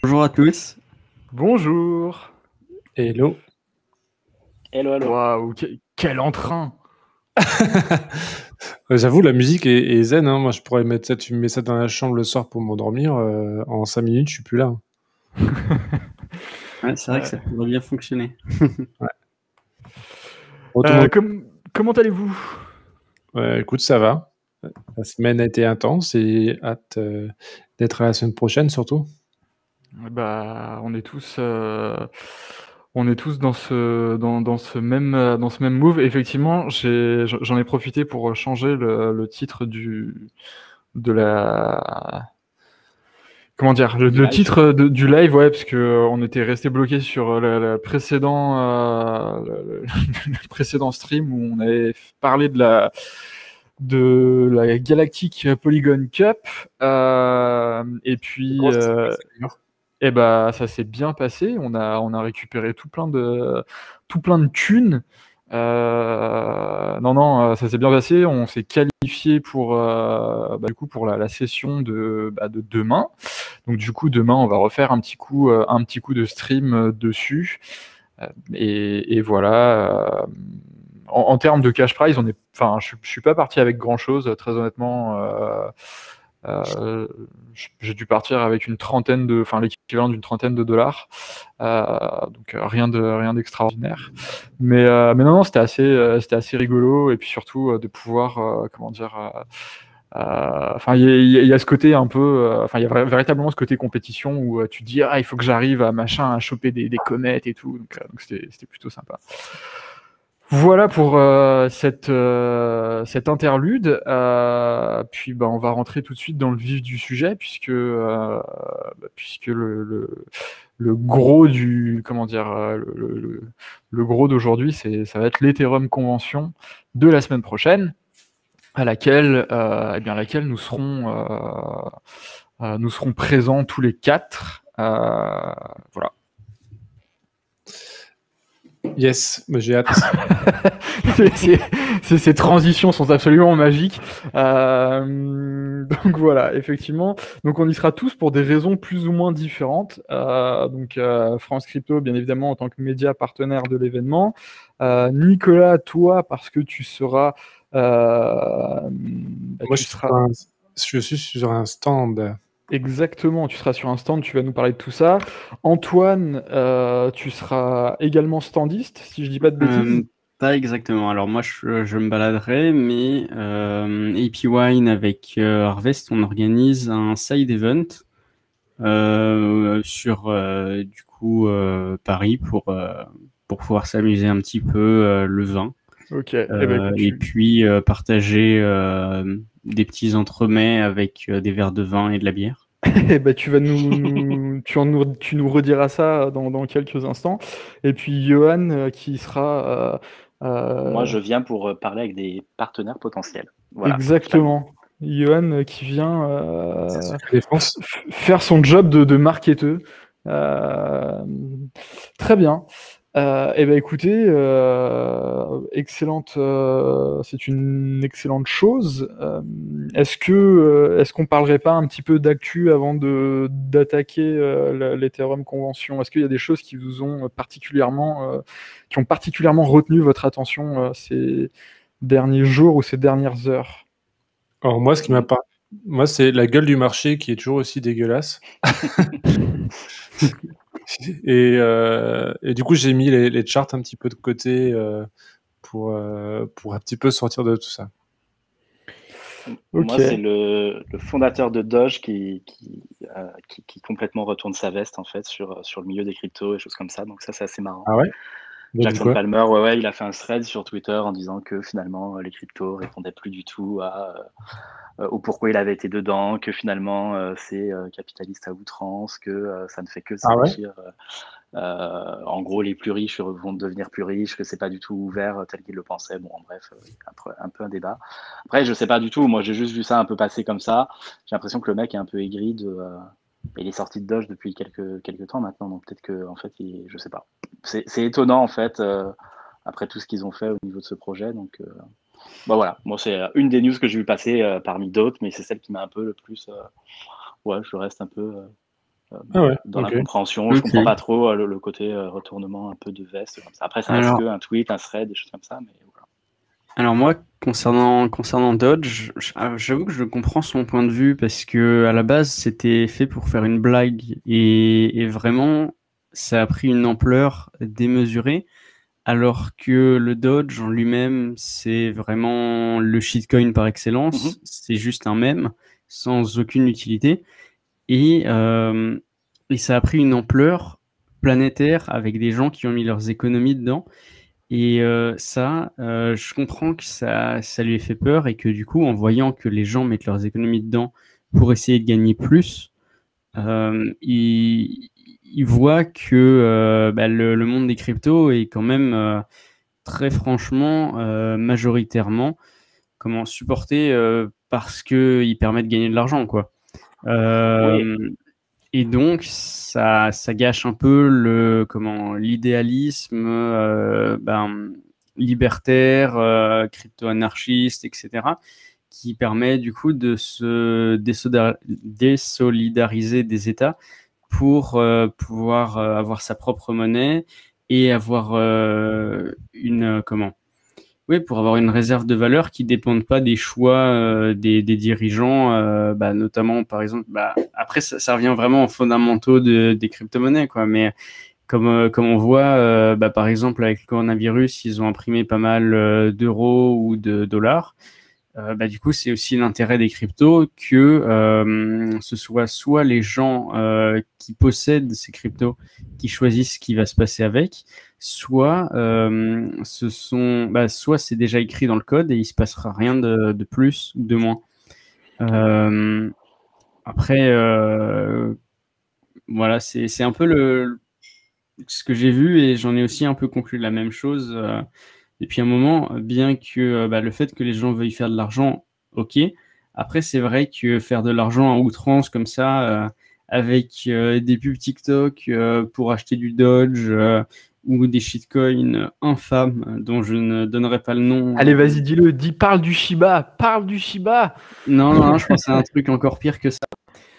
Bonjour à tous. Bonjour. Hello. Hello, hello. Waouh, quel entrain. J'avoue, la musique est zen. Hein. Moi, je pourrais mettre ça. Tu me mets ça dans la chambre le soir pour m'endormir. En 5 minutes, je suis plus là. Ouais, c'est vrai que ça pourrait bien fonctionner. Ouais. Bon, Comment allez-vous? écoute, ça va. La semaine a été intense et hâte d'être à la semaine prochaine surtout. On est tous dans ce même move. Effectivement, j'en ai profité pour changer le titre de la comment dire, le titre du live, ouais, parce que on était resté bloqué sur le précédent stream où on avait parlé de la Galactic Polygon Cup, et puis ça s'est bien passé. On a récupéré tout plein de thunes. Non, ça s'est bien passé. On s'est qualifié pour du coup pour la session de demain. Donc du coup demain on va refaire un petit coup de stream dessus. Et voilà. En termes de cash prize, je suis pas parti avec grand chose, très honnêtement. J'ai dû partir avec l'équivalent d'une trentaine de dollars, donc rien d'extraordinaire. Mais non, c'était assez rigolo, et puis surtout de pouvoir, il y a ce côté un peu, il y a véritablement ce côté compétition où tu te dis il faut que j'arrive à choper des comètes et tout, donc c'était plutôt sympa. Voilà pour cet interlude. Puis on va rentrer tout de suite dans le vif du sujet, puisque le gros du le gros d'aujourd'hui, ça va être l'Ethereum Convention de la semaine prochaine, à laquelle nous serons présents tous les 4. Voilà. Yes, j'ai hâte. Ces transitions sont absolument magiques. Donc voilà, effectivement. Donc on y sera tous pour des raisons plus ou moins différentes. France Crypto, bien évidemment, en tant que média partenaire de l'événement. Nicolas, toi, parce que tu seras... Moi, je suis sur un stand. Exactement, tu seras sur un stand, tu vas nous parler de tout ça. Antoine, tu seras également standiste, si je dis pas de bêtises. Pas exactement. Alors moi, je me baladerai, mais AP Wine avec Harvest, on organise un side event sur du coup Paris pour pouvoir s'amuser un petit peu le vin. Ok. Et puis partager des petits entremets avec des verres de vin et de la bière. Tu nous rediras ça dans quelques instants. Et puis Johan qui sera. Moi, je viens pour parler avec des partenaires potentiels. Voilà, exactement. Johan qui vient faire son job de marketeur. Très bien. Écoutez, excellente, c'est une excellente chose. Est-ce qu'on parlerait pas un petit peu d'actu avant d'attaquer l'Ethereum Convention? Est-ce qu'il y a des choses qui vous ont qui ont particulièrement retenu votre attention ces derniers jours ou ces dernières heures? Alors moi, moi, c'est la gueule du marché qui est toujours aussi dégueulasse. Et du coup, j'ai mis les charts un petit peu de côté pour un petit peu sortir de tout ça. Moi, c'est le fondateur de Doge qui complètement retourne sa veste en fait sur le milieu des cryptos et choses comme ça. Donc ça, c'est assez marrant. Ah ouais? Jackson Palmer, ouais, il a fait un thread sur Twitter en disant que finalement les cryptos répondaient plus du tout au pourquoi il avait été dedans, que finalement c'est capitaliste à outrance, que ça ne fait que s'enrichir. En gros, les plus riches vont devenir plus riches, que c'est pas du tout ouvert tel qu'ils le pensaient. Bon, en bref, un peu un débat. Après, je sais pas du tout. Moi, j'ai juste vu ça un peu passer comme ça. J'ai l'impression que le mec est un peu aigri il est sorti de Doge depuis quelques temps maintenant, donc peut-être que en fait, je sais pas. C'est étonnant en fait après tout ce qu'ils ont fait au niveau de ce projet. Donc, voilà. Moi, c'est une des news que j'ai vu passer parmi d'autres, mais c'est celle qui m'a un peu le plus. Ouais, je reste un peu dans ok. l'incompréhension. Je Ok. comprends pas trop le côté retournement un peu de veste comme ça. Après, ça reste Alors, qu'un tweet, un thread, des choses comme ça, mais voilà. alors moi, concernant Dodge, j'avoue que je comprends son point de vue parce que à la base, c'était fait pour faire une blague et vraiment, ça a pris une ampleur démesurée. Alors que le Dodge en lui-même, c'est vraiment le shitcoin par excellence. C'est juste un mème sans aucune utilité. Et, euh, et ça a pris une ampleur planétaire avec des gens qui ont mis leurs économies dedans. Et je comprends que ça lui ait fait peur et que du coup, en voyant que les gens mettent leurs économies dedans pour essayer de gagner plus, il voit que le monde des cryptos est quand même très franchement, majoritairement, supporté parce qu'ils permettent de gagner de l'argent, quoi. Oui, Et donc, ça gâche un peu l'idéalisme libertaire, crypto-anarchiste, etc., qui permet du coup de se désolidariser des États pour pouvoir avoir sa propre monnaie et avoir pour avoir une réserve de valeur qui ne dépende pas des choix des dirigeants, notamment par exemple, après ça revient vraiment aux fondamentaux des crypto-monnaies, quoi, mais comme on voit, par exemple avec le coronavirus, ils ont imprimé pas mal d'euros ou de dollars. Du coup, c'est aussi l'intérêt des cryptos que ce soit les gens qui possèdent ces cryptos qui choisissent ce qui va se passer avec, soit soit c'est déjà écrit dans le code et il se passera rien de plus ou de moins. Après, voilà, c'est un peu ce que j'ai vu et j'en ai aussi un peu conclu la même chose depuis un moment, bien que le fait que les gens veuillent faire de l'argent, ok. Après, c'est vrai que faire de l'argent à outrance comme ça, avec des pubs TikTok pour acheter du Dodge ou des shitcoins infâmes dont je ne donnerai pas le nom. Allez, vas-y, dis-le, parle du Shiba, parle du Shiba. Non, non, je pensais à un truc encore pire que ça.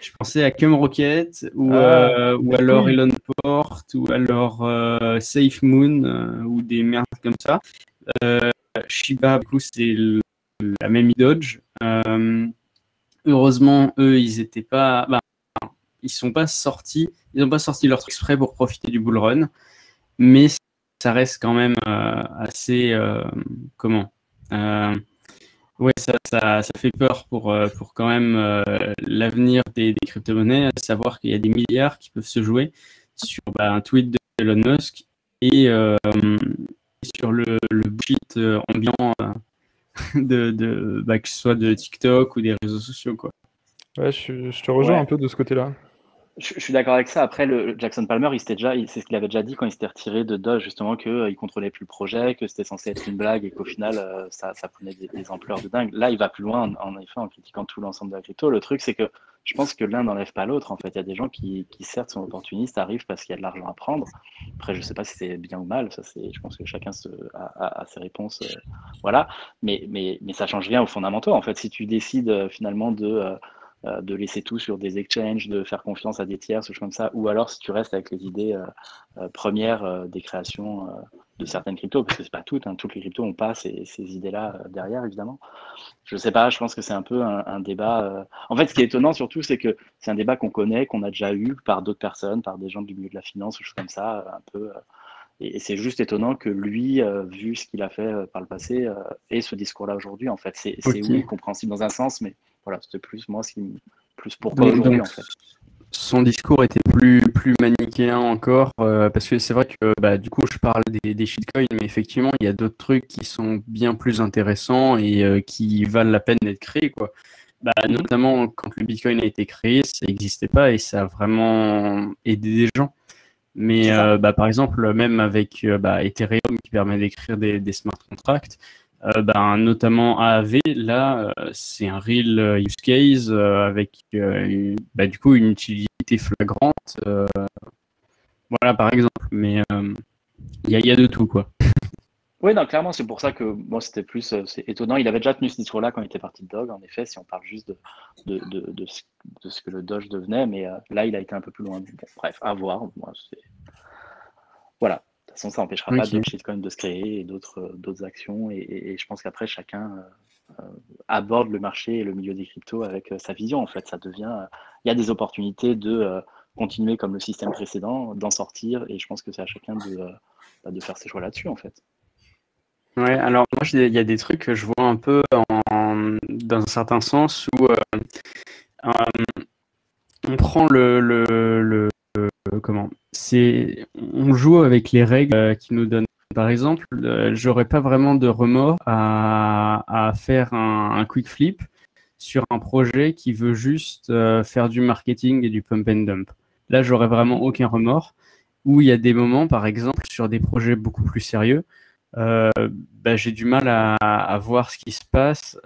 Je pensais à Cumrocket ou alors Bitcoin. Elon Port ou alors SafeMoon ou des merdes comme ça. Shiba, du coup, c'est la même Dodge. Heureusement, eux, ils sont pas sortis. Ils n'ont pas sorti leur truc exprès pour profiter du bull run, mais ça reste quand même assez ouais, ça fait peur pour quand même l'avenir des crypto-monnaies, à savoir qu'il y a des milliards qui peuvent se jouer sur un tweet de Elon Musk et sur le bullshit ambiant que ce soit de TikTok ou des réseaux sociaux, quoi. Ouais, je te rejoins ouais. un peu de ce côté-là. Je suis d'accord avec ça. Après, le Jackson Palmer, c'est ce qu'il avait déjà dit quand il s'était retiré de Doge, justement, qu'il contrôlait plus le projet, que c'était censé être une blague et qu'au final, ça prenait des ampleurs de dingue. Là, il va plus loin, en effet, en critiquant tout l'ensemble de la crypto. Le truc, c'est que je pense que l'un n'enlève pas l'autre. En fait, il y a des gens qui certes, sont opportunistes, arrivent parce qu'il y a de l'argent à prendre. Après, je sais pas si c'est bien ou mal. Je pense que chacun a ses réponses. Voilà. Mais ça change rien aux fondamentaux. En fait, si tu décides finalement de laisser tout sur des exchanges, de faire confiance à des tiers, ce choses comme ça, ou alors si tu restes avec les idées premières des créations de certaines cryptos, parce que c'est pas toutes, hein, toutes les cryptos n'ont pas ces idées-là derrière, évidemment. Je sais pas, je pense que c'est un peu un débat. En fait, ce qui est étonnant surtout, c'est que c'est un débat qu'on connaît, qu'on a déjà eu par d'autres personnes, par des gens du milieu de la finance, ou choses comme ça, un peu. Et c'est juste étonnant que lui, vu ce qu'il a fait par le passé, ait ce discours-là aujourd'hui. En fait, c'est Ok. oui compréhensible dans un sens, mais voilà, c'était plus moi, plus pourquoi aujourd'hui en fait. Son discours était plus manichéen encore, parce que c'est vrai que du coup je parle des shitcoins, mais effectivement il y a d'autres trucs qui sont bien plus intéressants et qui valent la peine d'être créés, quoi. Notamment quand le Bitcoin a été créé, ça n'existait pas et ça a vraiment aidé des gens. Mais par exemple, même avec Ethereum qui permet d'écrire des smart contracts, notamment AAV, là, c'est un real use case avec du coup une utilité flagrante. Voilà, par exemple. Mais il y a de tout, quoi. Oui, non, clairement, c'est pour ça que moi, c'était plus c'est étonnant. Il avait déjà tenu ce discours-là quand il était parti de Dog, en effet, si on parle juste de ce que le Doge devenait, mais là, il a été un peu plus loin. Bon, bref, à voir. Moi, voilà. De toute façon, ça n'empêchera pas Ok. d'autres shitcoins de se créer et d'autres actions. Et je pense qu'après, chacun aborde le marché et le milieu des cryptos avec sa vision. En fait, ça devient. Il y a des opportunités de continuer comme le système précédent, d'en sortir, et je pense que c'est à chacun de faire ses choix là-dessus, en fait. Ouais, alors moi, il y a des trucs que je vois un peu dans un certain sens où on prend comment? On joue avec les règles qui nous donnent. Par exemple, j'aurais pas vraiment de remords à faire un quick flip sur un projet qui veut juste faire du marketing et du pump and dump. Là, j'aurais vraiment aucun remords. Où il y a des moments, par exemple, sur des projets beaucoup plus sérieux, j'ai du mal à voir ce qui se passe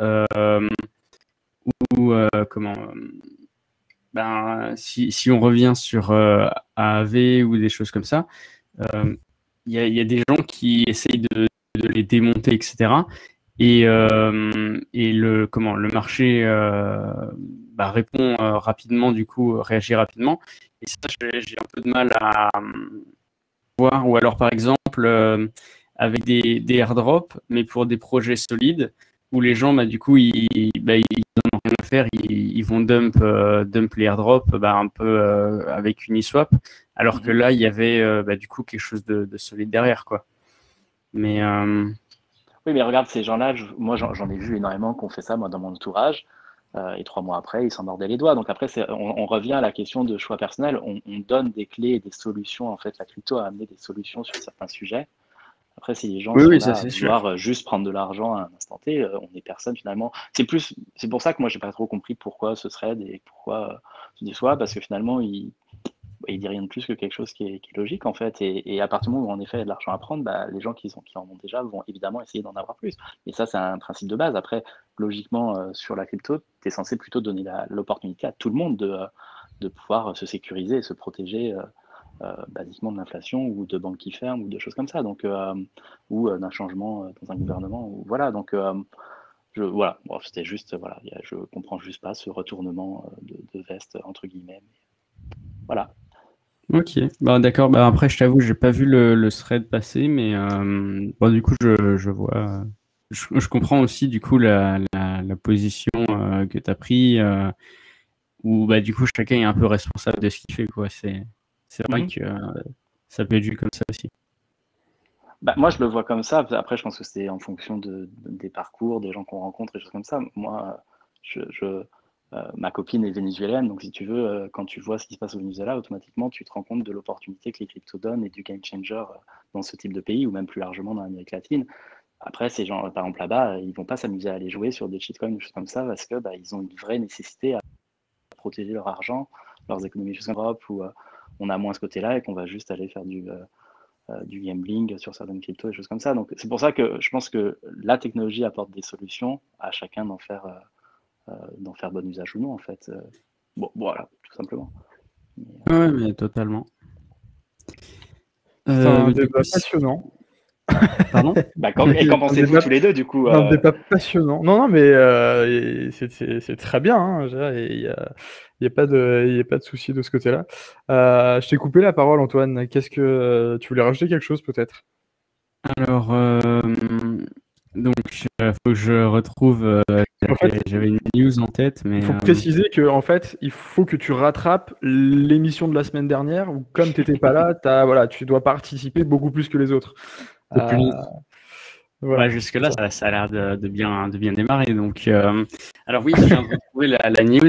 ou si on revient sur AAV ou des choses comme ça, il y a des gens qui essayent de les démonter, etc. Et le marché répond rapidement, du coup, réagit rapidement. Et ça, j'ai un peu de mal à voir. Ou alors, par exemple, avec des airdrops, mais pour des projets solides, où les gens, du coup, ils n'ont rien à faire, ils vont dump les airdrops un peu avec Uniswap, alors que là, il y avait du coup quelque chose de solide derrière, quoi. Mais Oui, mais regarde, ces gens-là, moi j'en ai vu énormément qui ont fait ça, moi, dans mon entourage, et 3 mois après, ils s'en mordaient les doigts. Donc après, on revient à la question de choix personnel. On donne des clés et des solutions. En fait, la crypto a amené des solutions sur certains sujets. Après, si les gens oui, sont oui, ça là à c'est sûr. vouloir juste prendre de l'argent à un instant T, on est personne finalement. C'est pour ça que moi, j'ai pas trop compris pourquoi ce thread et pourquoi ce discours, parce que finalement, il dit rien de plus que quelque chose qui est logique en fait. Et à partir du moment où en effet il y a de l'argent à prendre, les gens qui en ont déjà vont évidemment essayer d'en avoir plus. Et ça, c'est un principe de base. Après, logiquement, sur la crypto, tu es censé plutôt donner l'opportunité à tout le monde de pouvoir se sécuriser et se protéger basiquement de l'inflation ou de banques qui ferment ou de choses comme ça. Donc, ou d'un changement dans un gouvernement. Ou, voilà. Donc, voilà. Bon, c'était juste, voilà. Je comprends juste pas ce retournement de veste entre guillemets. Voilà. Ok, d'accord. Après, je t'avoue, j'ai pas vu le thread passer, mais du coup, je vois. Je comprends aussi du coup la position que tu as pris, où du coup chacun est un peu responsable de ce qu'il fait, quoi. C'est vrai que ça peut être vu comme ça aussi. Moi, je le vois comme ça. Après, je pense que c'est en fonction des parcours, des gens qu'on rencontre, et choses comme ça. Moi, ma copine est vénézuélienne, donc si tu veux, quand tu vois ce qui se passe au Venezuela, automatiquement, tu te rends compte de l'opportunité que les cryptos donnent et du game changer dans ce type de pays, ou même plus largement dans l'Amérique latine. Après, ces gens, par exemple, là-bas, ils vont pas s'amuser à aller jouer sur des shitcoins, des choses comme ça, parce que ils ont une vraie nécessité à protéger leur argent, leurs économies, choses comme Europe, où on a moins ce côté-là et qu'on va juste aller faire du gambling sur certaines cryptos et choses comme ça. Donc c'est pour ça que je pense que la technologie apporte des solutions à chacun d'en faire bon usage ou non en fait. Bon, voilà, tout simplement. Ouais, mais totalement. C'est un Du débat coup, passionnant. pardon? Et qu'en pensez-vous tous les deux du coup Un débat passionnant. Non, non, mais c'est très bien. Hein, il y a pas de souci de ce côté-là. Je t'ai coupé la parole, Antoine. Qu'est-ce que tu voulais rajouter quelque chose peut-être? Alors, donc, faut que je retrouve. En fait, J'avais une news en tête, mais il faut préciser que en fait, il faut que tu rattrapes l'émission de la semaine dernière où, comme tu n'étais pas là, voilà, tu dois participer beaucoup plus que les autres. Voilà. jusque-là, ça a l'air de bien démarrer. Donc, alors oui, je viens de retrouver la news.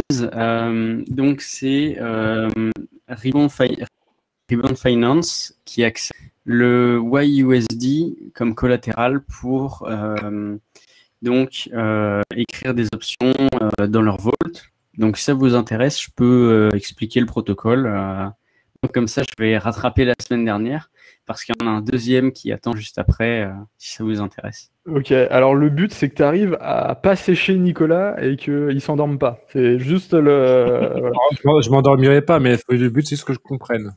Donc, c'est Ribbon Finance qui accepte le YUSD comme collatéral pour écrire des options dans leur vault. Donc, si ça vous intéresse, je peux expliquer le protocole. Donc, comme ça, je vais rattraper la semaine dernière parce qu'il y en a un deuxième qui attend juste après, si ça vous intéresse. Ok, alors le but c'est que tu arrives à pas sécher Nicolas et qu'il s'endorme pas. C'est juste le. Je m'endormirai pas, mais le but c'est ce que je comprenne.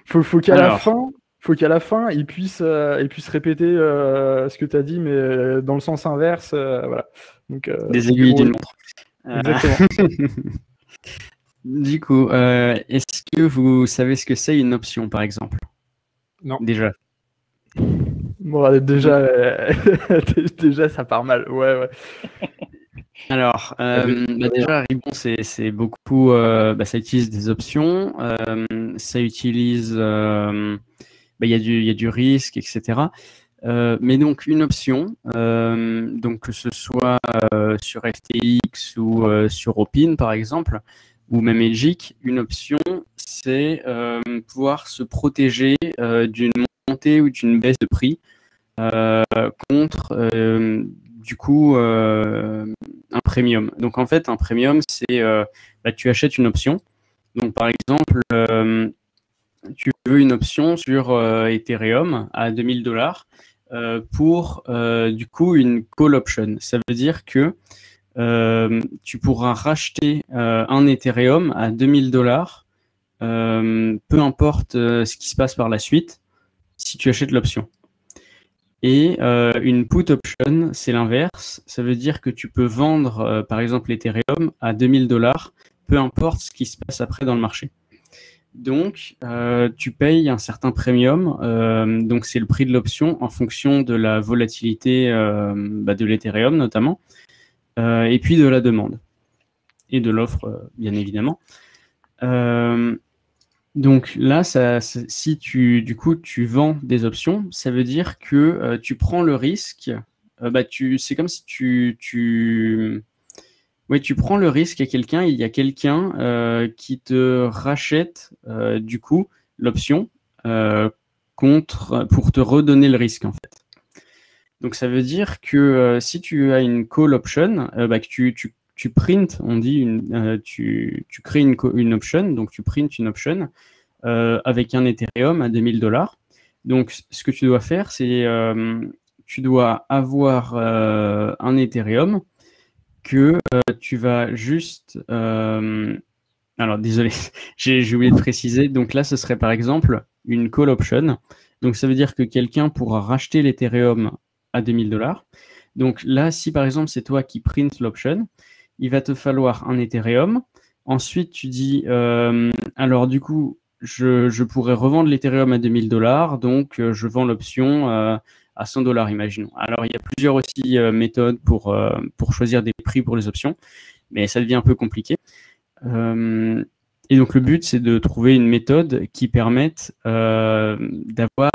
Faut qu'à la fin, faut qu'à la fin, il puisse répéter ce que tu as dit, mais dans le sens inverse. Voilà. Donc, Des aiguilles d'une oui. montre. Exactement. Du coup, est-ce que vous savez ce que c'est une option, par exemple? Non. Déjà. Bon, allez, déjà, déjà, ça part mal. Ouais. Alors, déjà, Ribbon, c'est beaucoup, ça utilise des options, ça utilise, il y a du risque, etc. Mais donc, une option, donc que ce soit sur FTX ou sur Opin, par exemple, ou même Elgic, une option, c'est pouvoir se protéger d'une montée ou d'une baisse de prix contre du coup un premium. Donc en fait, un premium, c'est tu achètes une option. Donc par exemple, tu veux une option sur Ethereum à $2000 pour du coup une call option. Ça veut dire que tu pourras racheter un Ethereum à $2000, peu importe ce qui se passe par la suite, si tu achètes l'option. Et une put option, c'est l'inverse. Ça veut dire que tu peux vendre, par exemple, l'Ethereum à $2000, peu importe ce qui se passe après dans le marché. Donc, tu payes un certain premium. Donc, c'est le prix de l'option en fonction de la volatilité de l'Ethereum, notamment, et puis de la demande et de l'offre, bien évidemment. Donc là, si tu vends des options, ça veut dire que tu prends le risque. C'est comme si tu prends le risque à quelqu'un. Il y a quelqu'un qui te rachète du coup l'option pour te redonner le risque en fait. Donc ça veut dire que si tu as une call option, que tu prints, on dit, tu crées une option, donc tu prints une option avec un Ethereum à $2000. Donc ce que tu dois faire, c'est tu dois avoir un Ethereum que tu vas juste... alors désolé, j'ai oublié de préciser. Donc là, ce serait par exemple une call option. Donc ça veut dire que quelqu'un pourra racheter l'Ethereum à $2000. Donc là, si par exemple c'est toi qui print l'option, il va te falloir un Ethereum. Ensuite, tu dis, alors du coup, je pourrais revendre l'Ethereum à $2000, donc je vends l'option à $100, imaginons. Alors il y a plusieurs aussi méthodes pour choisir des prix pour les options, mais ça devient un peu compliqué. Et donc le but, c'est de trouver une méthode qui permette d'avoir...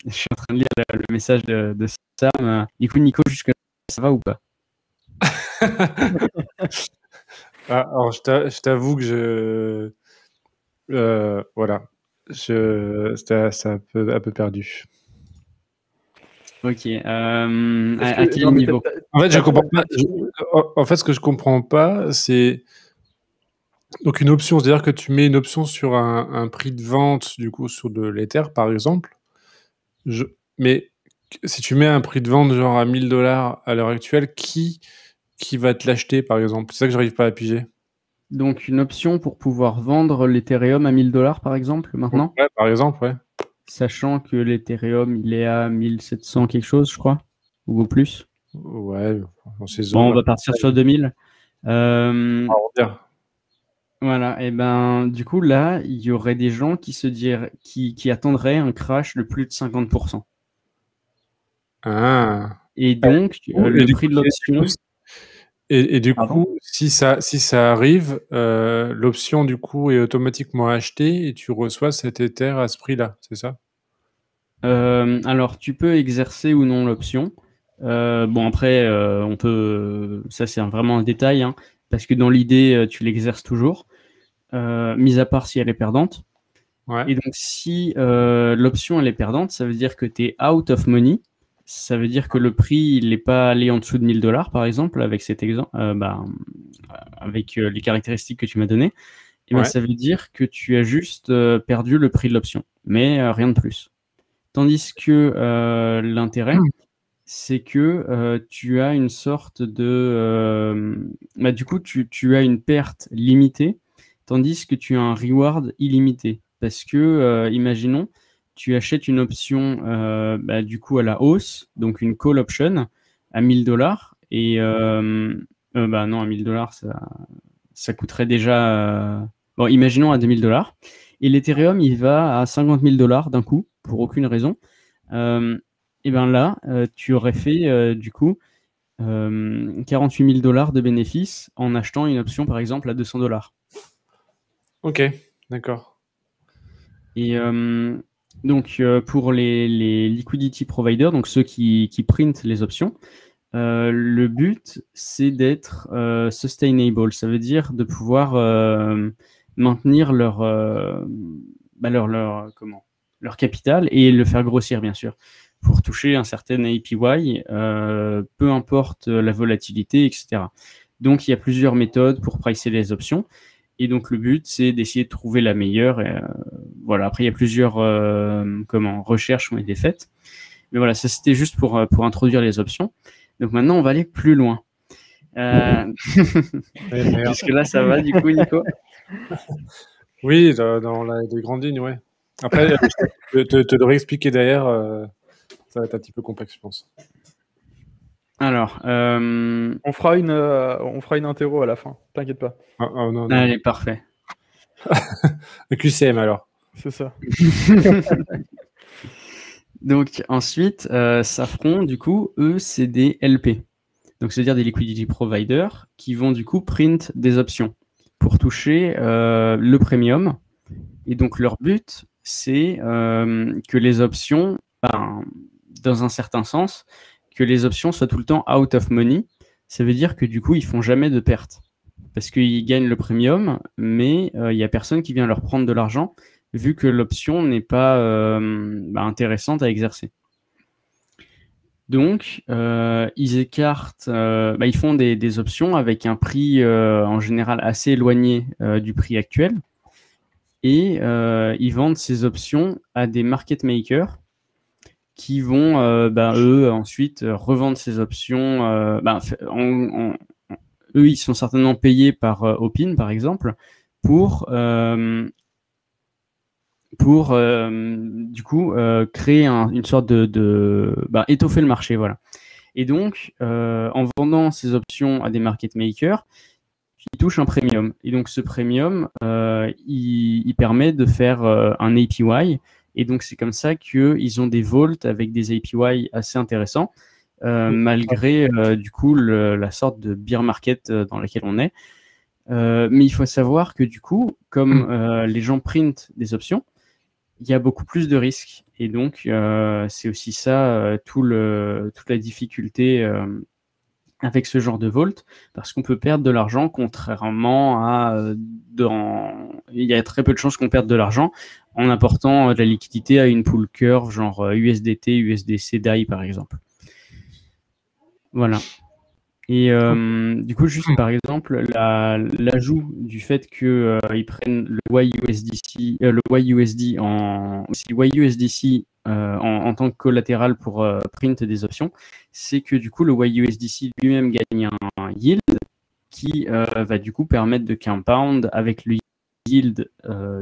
je suis en train de lire le message de Sam. Du coup, Nico, jusque-là, ça va ou pas? Alors, je t'avoue que voilà. C'est un peu perdu. Ok. À quel niveau? En fait, je comprends pas. En fait, ce que je comprends pas, c'est donc une option, c'est-à-dire que tu mets une option sur un prix de vente, du coup, sur de l'Ether, par exemple. Mais si tu mets un prix de vente genre à $1000 à l'heure actuelle, qui va te l'acheter, par exemple? C'est ça que j'arrive pas à piger. Donc une option pour pouvoir vendre l'Ethereum à $1000, par exemple, maintenant? Ouais, par exemple, ouais. Sachant que l'Ethereum, il est à 1700 quelque chose, je crois, ou plus. Ouais, dans ces Bon, on zones-là. va partir sur 2000. On va dire. Voilà, et ben du coup là, il y aurait des gens qui attendraient un crash de plus de 50%. Ah. Et donc, le prix de l'option... Et du Pardon? coup, si ça arrive, l'option du coup est automatiquement achetée et tu reçois cet Ether à ce prix-là, c'est ça? Alors, tu peux exercer ou non l'option. Bon, après, on peut... Ça, c'est vraiment un détail, hein, parce que dans l'idée, tu l'exerces toujours, mis à part si elle est perdante. Ouais. Et donc, si l'option, elle est perdante, ça veut dire que tu es out of money. Ça veut dire que le prix, il n'est pas allé en dessous de $1000, par exemple, avec cet exemple, avec les caractéristiques que tu m'as données. Et ben, Ouais. ça veut dire que tu as juste perdu le prix de l'option, mais rien de plus. Tandis que l'intérêt, c'est que tu as une sorte de... du coup, tu as une perte limitée, tandis que tu as un reward illimité. Parce que, imaginons, tu achètes une option du coup à la hausse, donc une call option à 1000 $. Et non, à 1000 $, ça coûterait déjà. Bon, imaginons à 2000 $. Et l'Ethereum, il va à 50 000 $ d'un coup, pour aucune raison. Et bien là, tu aurais fait du coup 48 000 $ de bénéfices en achetant une option par exemple à 200 $. Ok, d'accord. Et donc pour les liquidity providers, donc ceux qui printent les options, le but c'est d'être sustainable. Ça veut dire de pouvoir maintenir leur capital et le faire grossir bien sûr pour toucher un certain APY, peu importe la volatilité, etc. Donc il y a plusieurs méthodes pour pricer les options. Et donc le but, c'est d'essayer de trouver la meilleure. Et, voilà. Après, il y a plusieurs recherches qui ont été faites. Mais voilà, ça c'était juste pour introduire les options. Donc maintenant, on va aller plus loin. Puisque là, ça va du coup, Nico? Oui, dans les grandes lignes, ouais. Après, je te le réexpliquer derrière, ça va être un petit peu complexe, je pense. Alors, On fera une interro à la fin, t'inquiète pas. Non. Allez, parfait. Le QCM alors. C'est ça. Donc ensuite, Safran, du coup, eux, c'est des LP. Donc c'est-à-dire des liquidity providers qui vont du coup print des options pour toucher le premium. Et donc leur but, c'est que les options, dans un certain sens, que les options soient tout le temps out of money. Ça veut dire que du coup, ils font jamais de perte. Parce qu'ils gagnent le premium, mais il n'y a personne qui vient leur prendre de l'argent, vu que l'option n'est pas intéressante à exercer. Donc, ils écartent, ils font des options avec un prix en général assez éloigné du prix actuel. Et ils vendent ces options à des market makers qui vont, eux, ensuite revendre ces options. Eux, ils sont certainement payés par Opin, par exemple, pour du coup créer une sorte de étoffer le marché, voilà. Et donc, en vendant ces options à des market makers, ils touchent un premium. Et donc, ce premium, il permet de faire un APY. Et donc, c'est comme ça qu'ils ont des vaults avec des APY assez intéressants, malgré du coup la sorte de bear market dans laquelle on est. Mais il faut savoir que du coup, comme les gens printent des options, il y a beaucoup plus de risques. Et donc, c'est aussi ça, toute la difficulté avec ce genre de vault, parce qu'on peut perdre de l'argent, contrairement à il y a très peu de chances qu'on perde de l'argent en apportant de la liquidité à une pool curve, genre USDT, USDC, DAI, par exemple. Voilà. Et du coup, juste par exemple, l'ajout du fait qu'ils prennent le YUSD en tant que collatéral pour print des options, c'est que du coup, le YUSDC lui-même gagne un yield qui va du coup permettre de compound avec le yield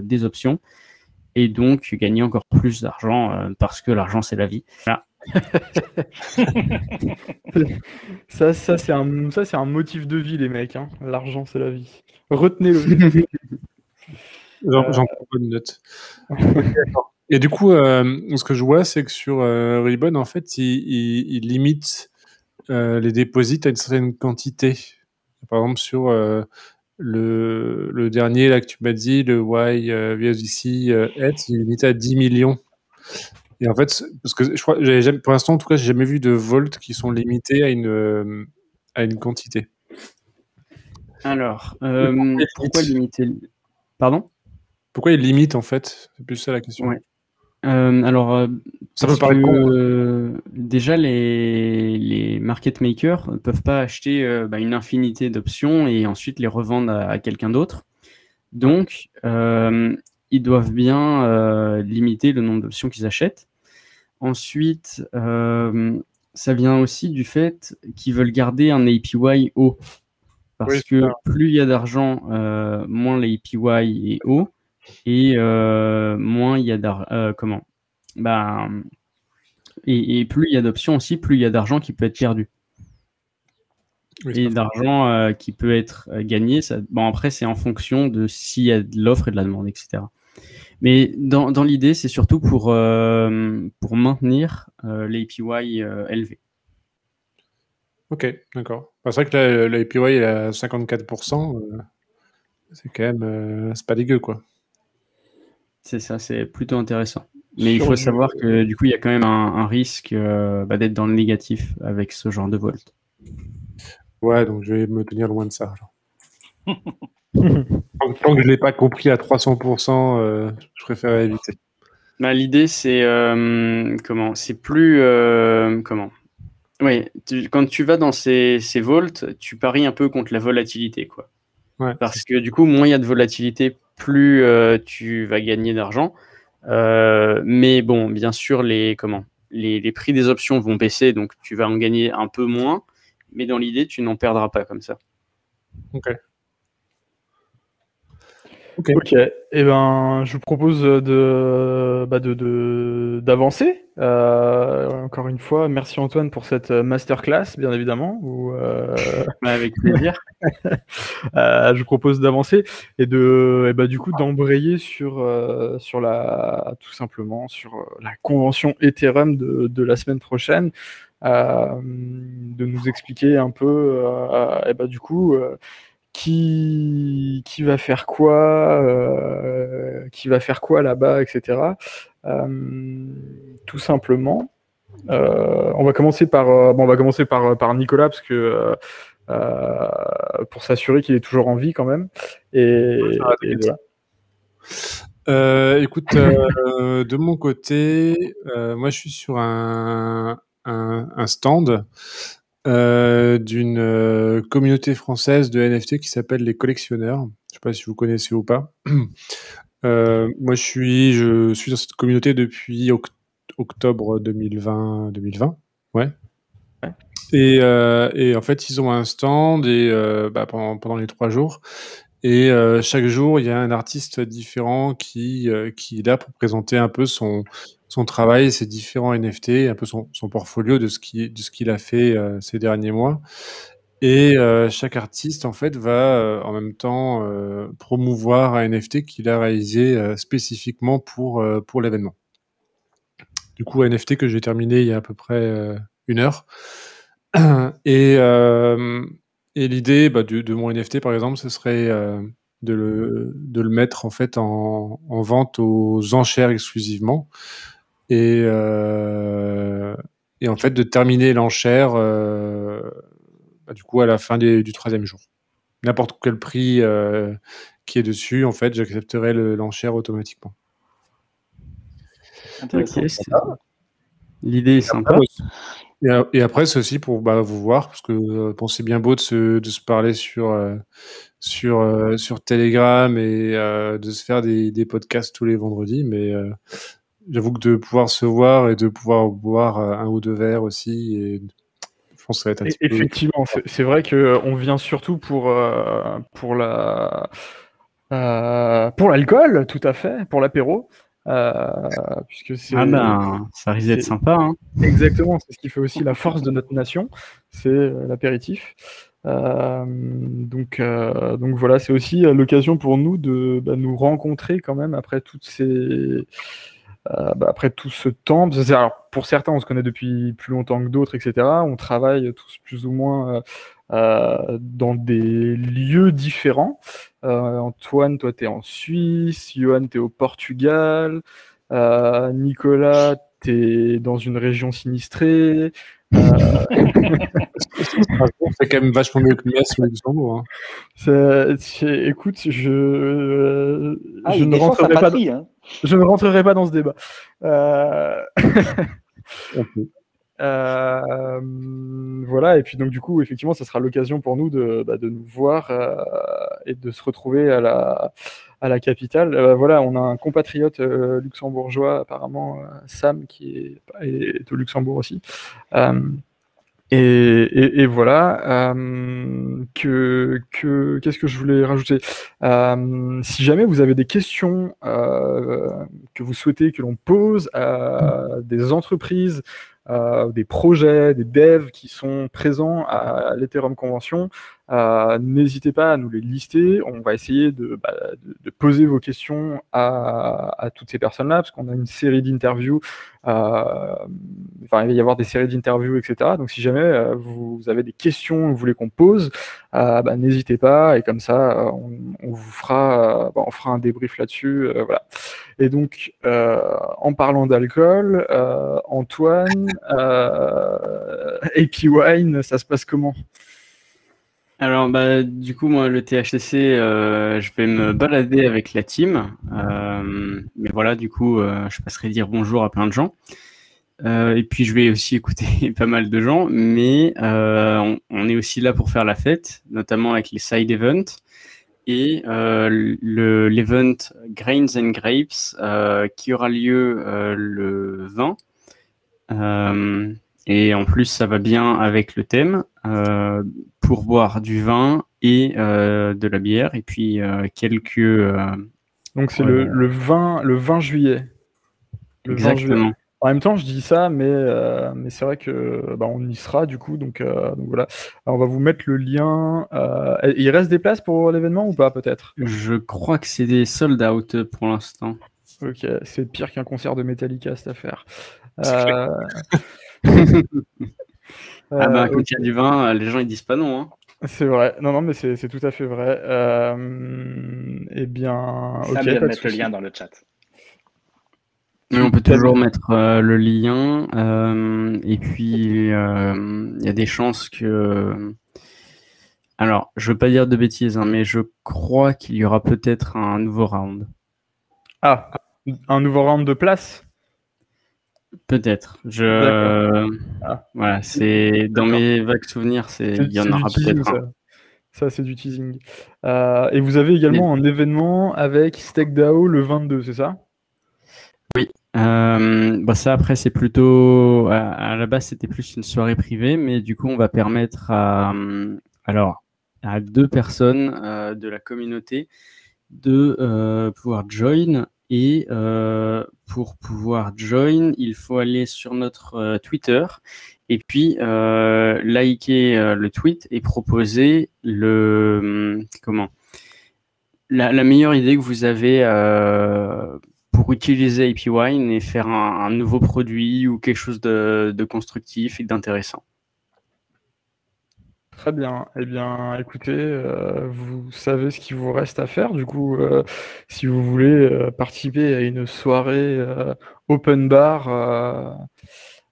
des options et donc gagner encore plus d'argent parce que l'argent, c'est la vie. Voilà. Ça c'est un motif de vie, les mecs. Hein. L'argent, c'est la vie. Retenez-le. J'en prends pas de note. Et du coup, ce que je vois, c'est que sur Ribbon, en fait, il limite les déposits à une certaine quantité. Par exemple, sur le dernier là que tu m'as dit, le YUSDC Head, il est limité à 10 millions. Et en fait, parce que je crois, pour l'instant, en tout cas, j'ai jamais vu de volts qui sont limités à une quantité. Alors, pourquoi limiter? Pardon? Pourquoi il limite, en fait? C'est plus ça la question. Ouais. Alors, ça peut paraître déjà, les market makers ne peuvent pas acheter une infinité d'options et ensuite les revendre à quelqu'un d'autre. Donc, ils doivent bien limiter le nombre d'options qu'ils achètent. Ensuite, ça vient aussi du fait qu'ils veulent garder un APY haut. Parce que plus il y a d'argent, moins l'APY est haut. Et moins il y a ben, et plus il y a d'options aussi, plus il y a d'argent qui peut être perdu. Oui, Et d'argent qui peut être gagné. Bon, après, c'est en fonction de s'il y a de l'offre et de la demande, etc. Mais dans l'idée, c'est surtout pour maintenir l'APY élevé. Ok, d'accord. C'est vrai que l'APY est à 54%. C'est quand même, c'est pas dégueu, quoi. C'est ça, c'est plutôt intéressant. Mais il faut savoir que du coup, il y a quand même un risque d'être dans le négatif avec ce genre de volt. Ouais, donc je vais me tenir loin de ça. Tant que je l'ai pas compris à 300%, je préfère éviter. Bah, l'idée, c'est c'est plus oui, quand tu vas dans ces volts, tu paries un peu contre la volatilité, quoi. Ouais, Parce que du coup, moins il y a de volatilité, plus tu vas gagner d'argent. Mais bon, bien sûr, les prix des options vont baisser, donc tu vas en gagner un peu moins. Mais dans l'idée, tu n'en perdras pas comme ça. Ok. Ok. Eh ben, je vous propose d'avancer. Encore une fois, merci Antoine pour cette masterclass, bien évidemment. Avec plaisir. Je vous propose d'avancer et du coup d'embrayer sur tout simplement sur la convention Ethereum de la semaine prochaine, de nous expliquer un peu du coup qui va faire quoi là-bas, etc. Tout simplement. On va commencer par Nicolas parce que pour s'assurer qu'il est toujours en vie quand même. Et voilà. Écoute, de mon côté, moi je suis sur un stand d'une communauté française de NFT qui s'appelle les collectionneurs. Je sais pas si vous connaissez ou pas. Moi je suis dans cette communauté depuis octobre 2020. Ouais. Et en fait, ils ont un stand pendant les 3 jours. Et chaque jour, il y a un artiste différent qui est là pour présenter un peu son travail, ses différents NFT, un peu son portfolio de ce qu'il a fait ces derniers mois. Et chaque artiste, en fait, va en même temps promouvoir un NFT qu'il a réalisé spécifiquement pour l'événement. Du coup, un NFT que j'ai terminé il y a à peu près 1 heure. Et l'idée de mon NFT, par exemple, ce serait de le mettre en fait en vente aux enchères exclusivement. Et en fait, de terminer l'enchère du coup à la fin du 3e jour. N'importe quel prix qui est dessus, en fait, j'accepterai l'enchère automatiquement. Intéressant. L'idée est sympa. Et après, c'est aussi pour vous voir, parce que c'est bien beau de se parler sur Telegram et de se faire des podcasts tous les vendredis, mais j'avoue que de pouvoir se voir et de pouvoir boire un ou 2 verres aussi, et je pense que ça va être un petit peu... Effectivement, c'est vrai qu'on vient surtout pour l'alcool, tout à fait, pour l'apéro. Puisque c'est... ça risque d'être sympa. Hein. Exactement, c'est ce qui fait aussi la force de notre nation, c'est l'apéritif. Donc voilà, c'est aussi l'occasion pour nous de nous rencontrer quand même après toutes ces... après tout ce temps. Alors, pour certains, on se connaît depuis plus longtemps que d'autres, etc. On travaille tous plus ou moins dans des lieux différents. Antoine, toi, tu es en Suisse. Johan, tu es au Portugal. Nicolas, tu es dans une région sinistrée. C'est quand même vachement mieux que Metz ou Luxembourg. Hein. Écoute, je ne rentrerai pas dans ce débat. Voilà, et puis donc du coup, effectivement, ça sera l'occasion pour nous de nous voir et de se retrouver à la capitale. Voilà, on a un compatriote luxembourgeois, apparemment, Sam, qui est au Luxembourg aussi. Et voilà. Qu'est-ce que je voulais rajouter ? Si jamais vous avez des questions que vous souhaitez que l'on pose à des entreprises, des projets, des devs qui sont présents à l'Ethereum Convention, n'hésitez pas à nous les lister. On va essayer de poser vos questions à toutes ces personnes-là, parce qu'on a une série d'interviews. Il va y avoir des séries d'interviews, etc. Donc si jamais vous avez des questions que vous voulez qu'on pose, n'hésitez pas, et comme ça, on vous fera, on fera un débrief là-dessus. Voilà. Et donc, en parlant d'alcool, Antoine, AP Wine, ça se passe comment? Alors, du coup, moi, le THCC, je vais me balader avec la team. Mais voilà, du coup, je passerai dire bonjour à plein de gens. Et puis, je vais aussi écouter pas mal de gens. Mais on est aussi là pour faire la fête, notamment avec les side events. Et l'event Grains and Grapes qui aura lieu le 20. Et en plus, ça va bien avec le thème pour boire du vin et de la bière. Et puis quelques... Donc c'est le 20 juillet. Le 20 juillet. Exactement. En même temps, je dis ça, mais c'est vrai que on y sera du coup, donc voilà. Alors, on va vous mettre le lien. Il reste des places pour l'événement ou pas, peut-être? Je crois que c'est des sold out pour l'instant. Ok, c'est pire qu'un concert de Metallica, cette affaire. Quand il y a du vin, les gens ils disent pas non. Hein. C'est vrai. Non, mais c'est tout à fait vrai. Eh bien, Ça ok. vient de pas de mettre le souci. lien dans le chat. Mais on peut toujours mettre le lien. Et puis, il y a des chances que... Alors, je veux pas dire de bêtises, hein, mais je crois qu'il y aura peut-être un nouveau round. Ah, un nouveau round de place? Peut-être. D'accord. Voilà, c'est dans mes vagues souvenirs, il y en aura peut-être un. Ça, c'est du teasing. Et vous avez également un événement avec StakeDAO le 22, c'est ça? Oui. Ça, après, c'est plutôt... À la base, c'était plus une soirée privée, mais du coup, on va permettre à 2 personnes de la communauté de pouvoir join. Et pour pouvoir join, il faut aller sur notre Twitter et puis liker le tweet et proposer la meilleure idée que vous avez pour utiliser AP Wine et faire un nouveau produit ou quelque chose de constructif et d'intéressant. Très bien. Eh bien, écoutez, vous savez ce qu'il vous reste à faire. Du coup, si vous voulez participer à une soirée open bar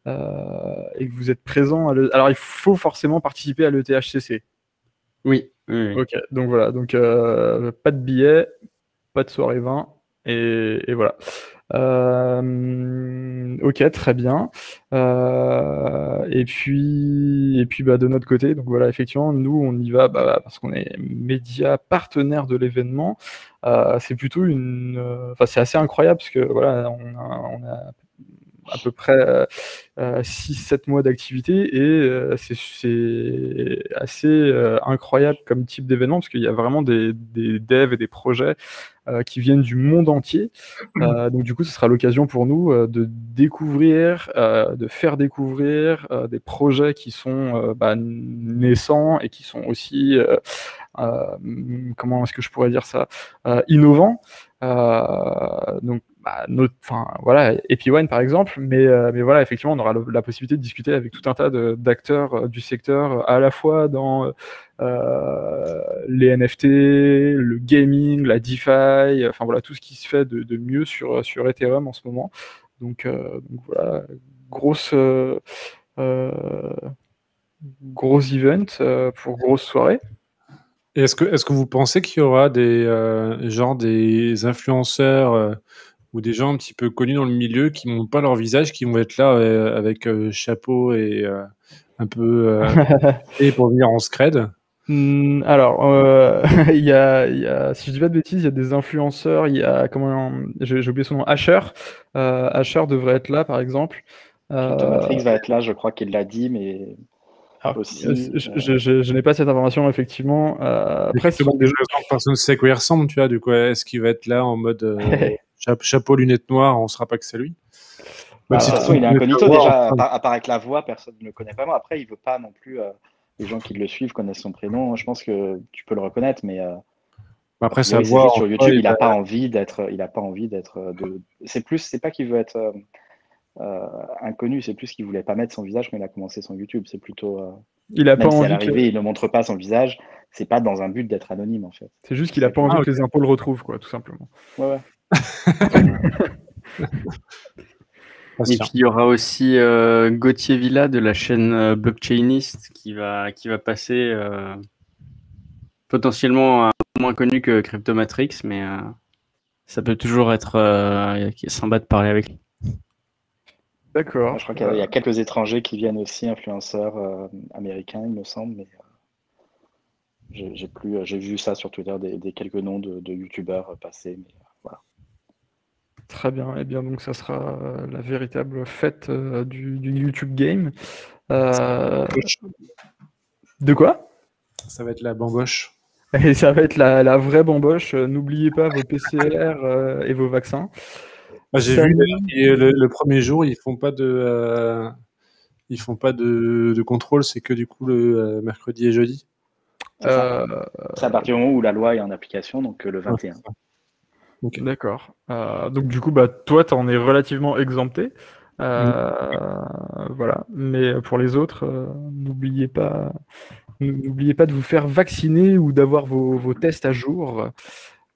et que vous êtes présent alors il faut forcément participer à l'ETHCC. Oui. Ok, donc voilà. Donc pas de billets, pas de soirée vin, et voilà. Ok, très bien. Et puis de notre côté, donc voilà, effectivement, nous on y va parce qu'on est média partenaire de l'événement. C'est plutôt c'est assez incroyable parce que voilà, on a à peu près 6-7 mois d'activité, et c'est assez incroyable comme type d'événement, parce qu'il y a vraiment des devs et des projets qui viennent du monde entier. Donc du coup, ce sera l'occasion pour nous de découvrir, de faire découvrir des projets qui sont naissants et qui sont aussi, comment est-ce que je pourrais dire ça, innovants. Donc voilà, AP Wine par exemple, mais voilà, effectivement, on aura la possibilité de discuter avec tout un tas d'acteurs du secteur, à la fois dans les NFT, le gaming, la DeFi, enfin voilà, tout ce qui se fait de mieux sur Ethereum en ce moment. Donc voilà, gros event pour grosse soirée. Et est-ce que vous pensez qu'il y aura des influenceurs ou des gens un petit peu connus dans le milieu qui n'ont pas leur visage, qui vont être là avec chapeau et un peu et pour venir en scred? Alors, il y a, si je dis pas de bêtises, il y a des influenceurs, il y a, j'ai oublié son nom, Asher. Asher devrait être là, par exemple. Matrix va être là, je crois qu'il l'a dit, mais Alors, aussi. je n'ai pas cette information, effectivement. Après, ce sont des personne ne sait à quoi il ressemble, tu vois. Du coup, est-ce qu'il va être là en mode chapeau, lunettes noires, on ne saura pas que c'est lui. De Même toute si façon, il est tu connais incognito sa voix, déjà, enfin, à part avec la voix, personne ne le connaît vraiment. Après, il veut pas non plus. Les gens qui le suivent connaissent son prénom. Je pense que tu peux le reconnaître, mais a après, sa priori, c'est voix, juste en sur soi, YouTube. Il n'a pas envie d'être. Il a pas envie d'être. C'est pas qu'il veut être inconnu. C'est plus qu'il voulait pas mettre son visage quand il a commencé son YouTube. C'est plutôt. il a pas Même si à envie que l'arrivée, il ne montre pas son visage, c'est pas dans un but d'être anonyme en fait. c'est juste C'est qu'il a ça pas qui- envie Ah, que les impôts le retrouvent, quoi, tout simplement. Ouais, ouais. Et puis il y aura aussi Gauthier Villa de la chaîne Blockchainist qui va passer potentiellement moins connu que Cryptomatrix, mais ça peut toujours être sympa de parler avec lui. D'accord. Je crois qu'il y a quelques étrangers qui viennent aussi, influenceurs américains, il me semble, mais j'ai vu ça sur Twitter, des quelques noms de youtubeurs passer, mais voilà. Très bien. Eh bien, donc, ça sera la véritable fête du YouTube Game. De quoi? Ça va être la bamboche. Et ça va être la vraie bamboche. N'oubliez pas vos PCR et vos vaccins. J'ai vu le premier jour, ils font pas de contrôle, c'est que du coup le mercredi et jeudi. C'est à partir du moment où la loi est en application, donc le 21. Okay. D'accord. Donc du coup, toi, t'en es relativement exempté. Voilà. Mais pour les autres, n'oubliez pas de vous faire vacciner ou d'avoir vos tests à jour.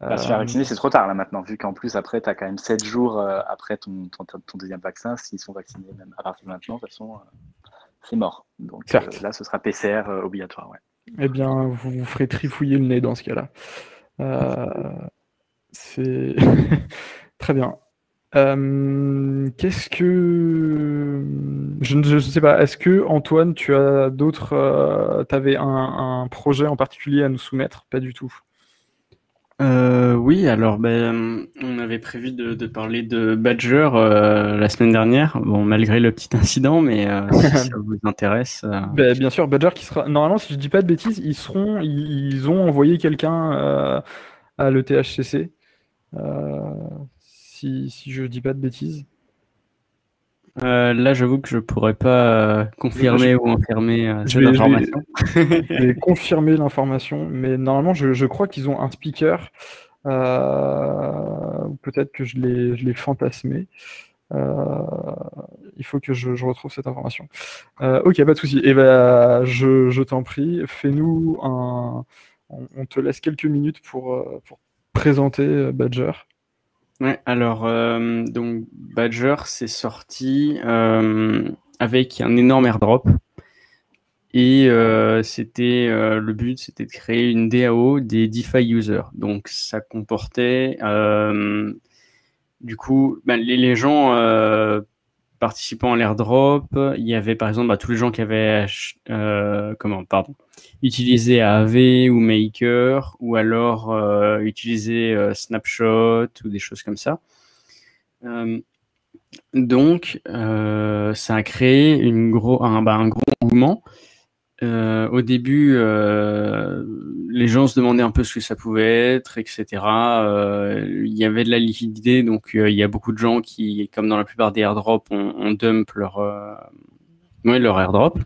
Se faire vacciner, c'est trop tard là maintenant, vu qu'en plus après, tu as quand même 7 jours après ton deuxième vaccin. S'ils sont vaccinés même à partir de maintenant, de toute façon, c'est mort. Donc là, ce sera PCR obligatoire. Ouais. Eh bien, vous vous ferez trifouiller le nez dans ce cas-là. C'est très bien. Qu'est-ce que je ne sais pas. Est-ce que Antoine, tu as d'autres t'avais un projet en particulier à nous soumettre? Pas du tout. Oui, alors on avait prévu de parler de Badger la semaine dernière. Bon, malgré le petit incident, mais si ça vous intéresse. Bien sûr, Badger qui sera. Normalement, si je dis pas de bêtises, ils ont envoyé quelqu'un à l'ETHCC. Si je dis pas de bêtises. Là, j'avoue que je pourrais pas confirmer ou infirmer cette Je information. vais confirmer l'information, mais normalement, je crois qu'ils ont un speaker. Peut-être que je l'ai fantasmé. Il faut que je retrouve cette information. Ok, pas de souci. Et je t'en prie, fais-nous un. On te laisse quelques minutes pour présenter Badger. Ouais, alors donc Badger c'est sorti avec un énorme airdrop et le but c'était de créer une DAO des DeFi users. Donc ça comportait du coup les gens participant à l'airdrop, il y avait par exemple tous les gens qui avaient utilisé Aave ou Maker ou alors utilisé Snapshot ou des choses comme ça. Donc ça a créé un gros engouement. Au début, les gens se demandaient un peu ce que ça pouvait être, etc. Il y avait de la liquidité, donc il y a beaucoup de gens qui, comme dans la plupart des airdrops, on dump leur airdrop.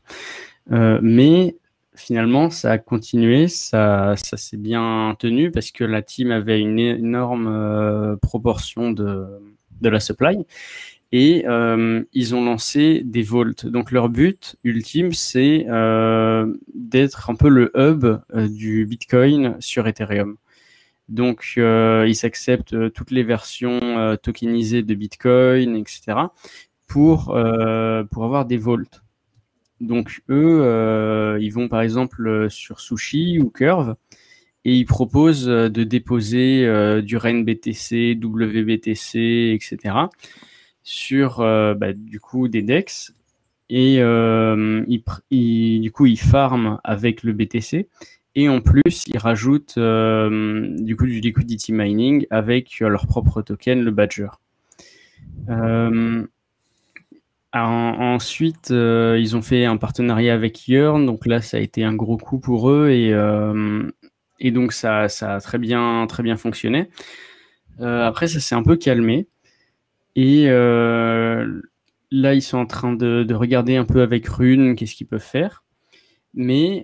Mais finalement, ça a continué, ça s'est bien tenu parce que la team avait une énorme proportion de la supply. Et ils ont lancé des vaults. Donc leur but ultime, c'est d'être un peu le hub du Bitcoin sur Ethereum. Donc ils acceptent toutes les versions tokenisées de Bitcoin, etc. pour avoir des vaults. Donc eux, ils vont par exemple sur Sushi ou Curve et ils proposent de déposer du RenBTC, WBTC, etc. sur du coup des DEX et du coup ils farment avec le BTC et en plus ils rajoutent du coup du liquidity mining avec leur propre token, le Badger. Ensuite, ils ont fait un partenariat avec Yearn, donc là, ça a été un gros coup pour eux et donc ça a très bien fonctionné. Après, ça s'est un peu calmé et là, ils sont en train de regarder un peu avec Rune qu'est-ce qu'ils peuvent faire. Mais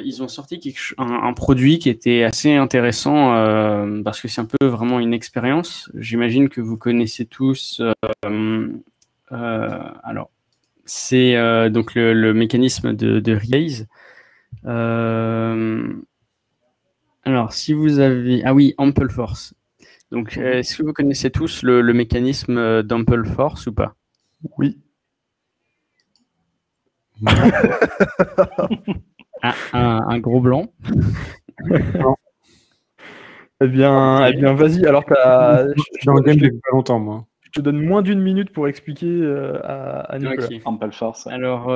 ils ont sorti un produit qui était assez intéressant parce que c'est un peu vraiment une expérience. J'imagine que vous connaissez tous. Alors, c'est donc le mécanisme de Rebase. Alors, si vous avez... Ah oui, Ample Force. Donc, est-ce que vous connaissez tous le mécanisme d'Ample Force ou pas? Oui. Ah, un gros blanc. Eh bien, vas-y. Alors, Je suis dans le game depuis pas longtemps, moi. je te donne moins d'1 minute pour expliquer à Nicolas. Ok. Ample Force. Ouais. Alors,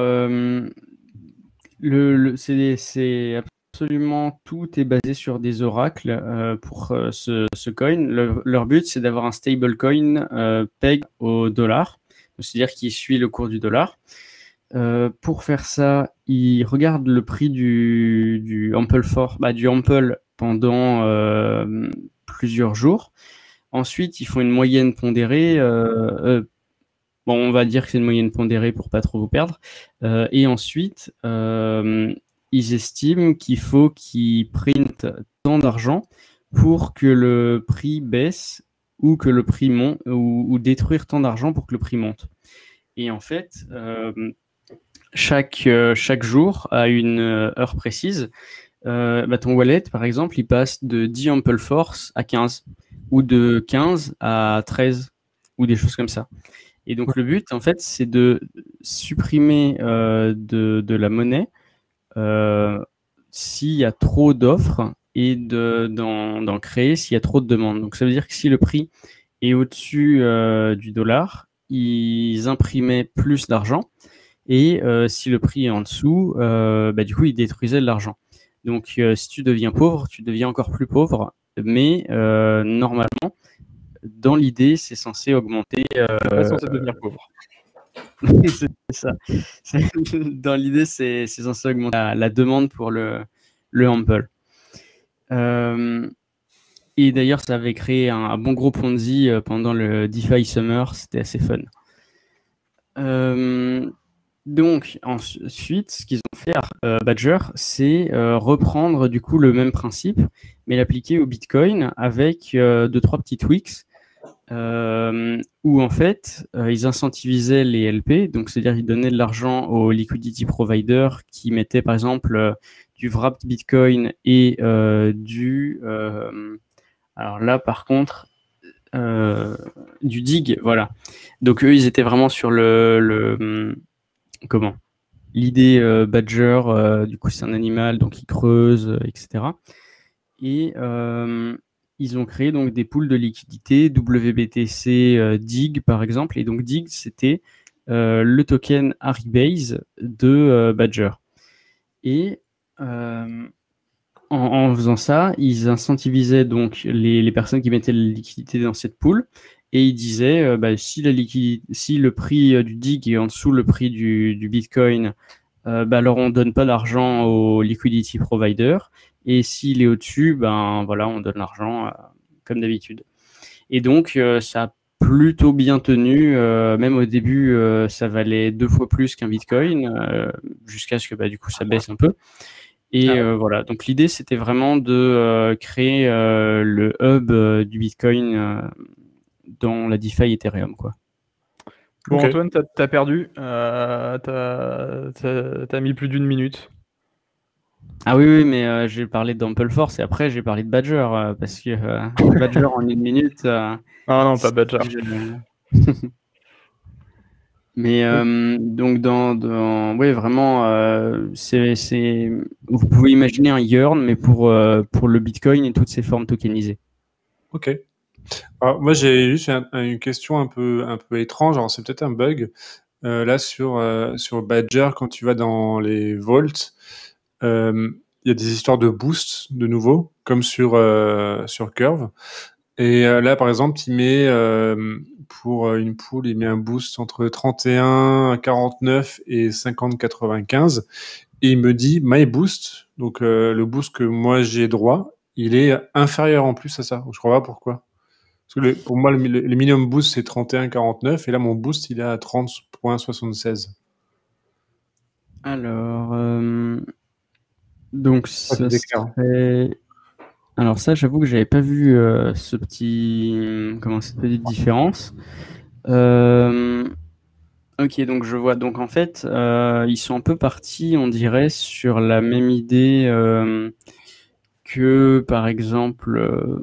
c'est absolument tout est basé sur des oracles pour ce coin. Leur but, c'est d'avoir un stable coin peg au dollar, c'est-à-dire qui suit le cours du dollar. Pour faire ça, ils regardent le prix du Ample du Ample pendant plusieurs jours. Ensuite, ils font une moyenne pondérée. Bon, on va dire que c'est une moyenne pondérée pour pas trop vous perdre. Et ensuite, ils estiment qu'il faut qu'ils printent tant d'argent pour que le prix baisse ou que le prix monte, ou détruire tant d'argent pour que le prix monte. Et en fait, chaque jour à une heure précise, ton wallet, par exemple, il passe de 10 Ample Force à 15 ou de 15 à 13 ou des choses comme ça. Et donc le but, en fait, c'est de supprimer de la monnaie s'il y a trop d'offres et d'en créer s'il y a trop de demandes. Donc ça veut dire que si le prix est au-dessus du dollar, ils imprimaient plus d'argent. Et si le prix est en dessous, du coup, ils détruisaient de l'argent. Donc si tu deviens pauvre, tu deviens encore plus pauvre. Mais normalement, dans l'idée, c'est censé augmenter. Pas censé devenir pauvre. C'est ça. Dans l'idée, c'est censé augmenter la demande pour le Ample. Et d'ailleurs, ça avait créé un bon gros Ponzi pendant le DeFi Summer. C'était assez fun. Donc, ensuite, ce qu'ils ont fait à Badger, c'est reprendre du coup le même principe, mais l'appliquer au Bitcoin avec 2-3 petits tweaks. Où en fait, ils incentivisaient les LP, donc c'est-à-dire ils donnaient de l'argent aux liquidity providers qui mettaient par exemple du wrapped Bitcoin et alors là par contre, du dig, voilà. Donc eux, ils étaient vraiment sur comment l'idée Badger, du coup c'est un animal, donc il creuse, etc. Et ils ont créé donc des pools de liquidités, WBTC DIG par exemple. Et donc DIG, c'était le token Haribase de Badger. Et en faisant ça, ils incentivisaient donc les personnes qui mettaient la liquidité dans cette pool. Et ils disaient, si le prix du DIG est en dessous le prix du Bitcoin, alors on donne pas d'argent au liquidity provider. Et s'il est au-dessus, on donne l'argent comme d'habitude. Et donc, ça a plutôt bien tenu. Même au début, ça valait 2 fois plus qu'un Bitcoin, jusqu'à ce que du coup, ça baisse un peu. Et voilà. Donc, l'idée, c'était vraiment de créer le hub du Bitcoin dans la DeFi Ethereum, quoi. Bon, Ok. Antoine, t'as perdu. T'as mis plus d'1 minute. Ah oui, mais j'ai parlé d'Ample Force et après j'ai parlé de Badger parce que Badger en 1 minute. Ah non, pas Badger. Mais donc ouais, vraiment, vous pouvez imaginer un Yearn mais pour le Bitcoin et toutes ses formes tokenisées. Ok. Alors, moi, j'ai juste une question un peu étrange. Alors, c'est peut-être un bug. Là, sur Badger, quand tu vas dans les vaults, il y a des histoires de boost de nouveau, comme sur Curve. Et là, par exemple, il met pour une pool, il met un boost entre 31,49 et 50,95. Et il me dit my boost, donc le boost que moi j'ai droit, il est inférieur en plus à ça. Je crois pas pourquoi. Parce que pour moi, le minimum boost c'est 31,49 et là mon boost il est à 30,76. Alors, donc Ça, ce c'est clair. serait... Alors ça, j'avoue que j'avais pas vu cette petite différence. Ok, donc je vois. Donc en fait, ils sont un peu partis, on dirait, sur la même idée que, par exemple,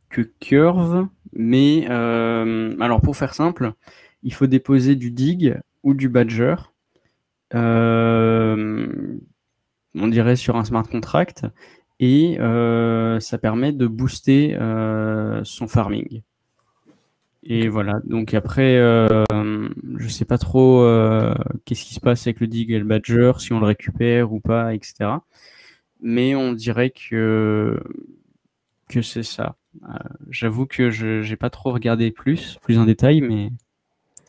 que Curve. Mais alors pour faire simple, il faut déposer du Dig ou du Badger. On dirait sur un smart contract. Et ça permet de booster son farming. Et voilà, donc après, je sais pas trop qu'est-ce qui se passe avec le Dig et le Badger, si on le récupère ou pas, etc. Mais on dirait que c'est ça. J'avoue que je n'ai pas trop regardé plus en détail, mais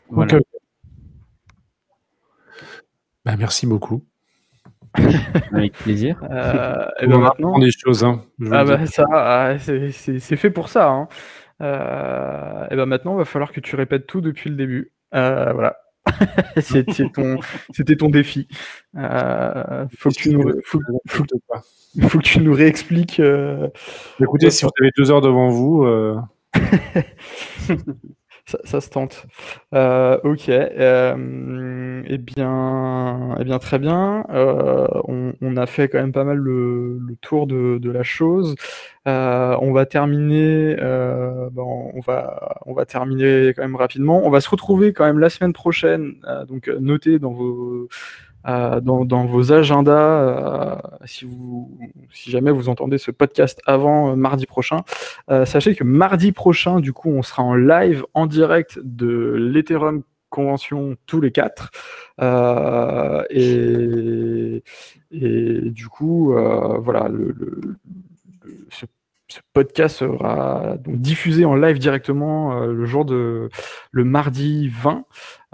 voilà. Ok. Bah, merci beaucoup. Avec plaisir. Et ben maintenant, des choses, hein, c'est fait pour ça. Hein. Et ben maintenant, il va falloir que tu répètes tout depuis le début. Voilà. C'était ton défi. Faut que tu nous réexpliques. Écoutez, si vous avez 2 heures devant vous. Ça se tente. Ok. Eh bien, très bien. On a fait quand même pas mal le tour de la chose. On va terminer. On va terminer quand même rapidement. On va se retrouver quand même la semaine prochaine. Donc, notez dans vos agendas, si jamais vous entendez ce podcast avant mardi prochain, sachez que mardi prochain, du coup, on sera en live, en direct de l'Ethereum Convention tous les 4. Et du coup, voilà, ce podcast sera donc diffusé en live directement le mardi 20.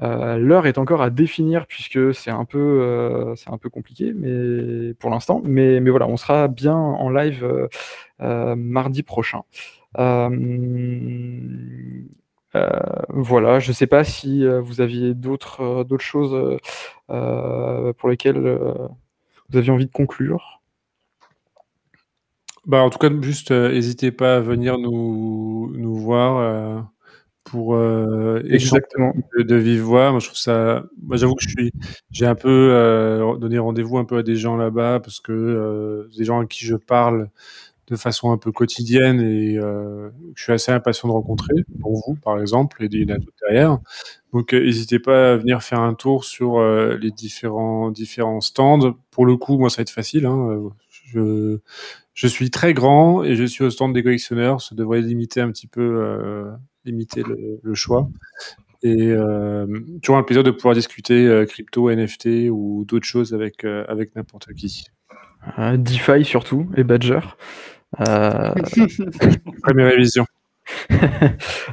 L'heure est encore à définir puisque c'est un peu compliqué, mais pour l'instant. Mais voilà, on sera bien en live mardi prochain. Voilà, je sais pas si vous aviez d'autres choses pour lesquelles vous aviez envie de conclure. Bah, en tout cas, juste n'hésitez pas à venir nous voir pour échanger Exactement. de vive voix. Moi, je trouve ça. Moi, j'avoue que j'ai un peu donné rendez-vous un peu à des gens là-bas parce que des gens à qui je parle de façon un peu quotidienne et je suis assez impatient de rencontrer, pour vous par exemple, et il y en a d'autres derrière. Donc n'hésitez pas à venir faire un tour sur les différents stands. Pour le coup, moi ça va être facile. Hein. Je suis très grand et je suis au stand des collectionneurs. Ça devrait limiter un petit peu limiter le choix. Et toujours un plaisir de pouvoir discuter crypto, NFT ou d'autres choses avec n'importe qui. DeFi surtout et Badger. Première révision.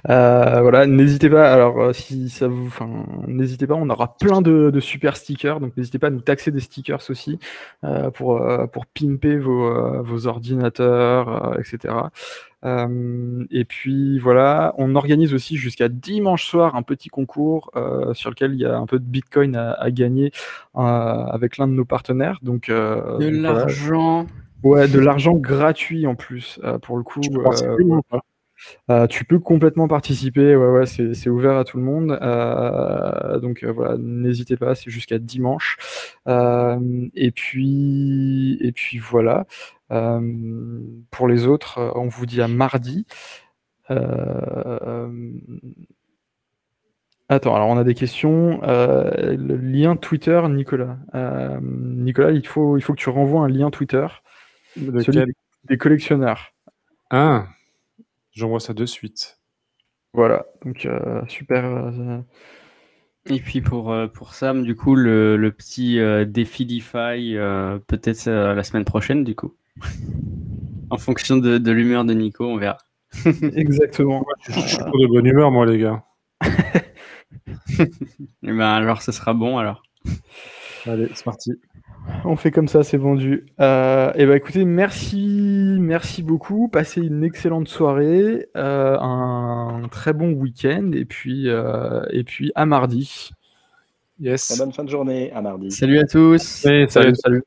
Voilà, n'hésitez pas. Alors, si ça vous, n'hésitez pas. On aura plein de super stickers, donc n'hésitez pas à nous taxer des stickers aussi pour pimper vos ordinateurs, etc. Et puis voilà, on organise aussi jusqu'à dimanche soir un petit concours sur lequel il y a un peu de Bitcoin à gagner avec l'un de nos partenaires. Donc l'argent. Ouais, de l'argent gratuit en plus pour le coup. Tu peux complètement participer, ouais, c'est ouvert à tout le monde. Donc voilà, n'hésitez pas, c'est jusqu'à dimanche. Et puis voilà. Pour les autres, on vous dit à mardi. Attends, alors on a des questions. Le lien Twitter, Nicolas. Nicolas, il faut que tu renvoies un lien Twitter. Celui des collectionneurs. Ah, j'envoie ça de suite. Voilà, donc super. Et puis pour Sam, du coup, le petit défi DeFi, peut-être la semaine prochaine, du coup. En fonction de l'humeur de Nico, on verra. Exactement. Je suis pour de bonne humeur, moi, les gars. Et ben alors, ce sera bon alors. Allez, c'est parti. On fait comme ça, c'est vendu. Et bah écoutez, merci beaucoup. Passez une excellente soirée, un très bon week-end, et puis à mardi. Yes. Très bonne fin de journée, à mardi. Salut à tous. Salut.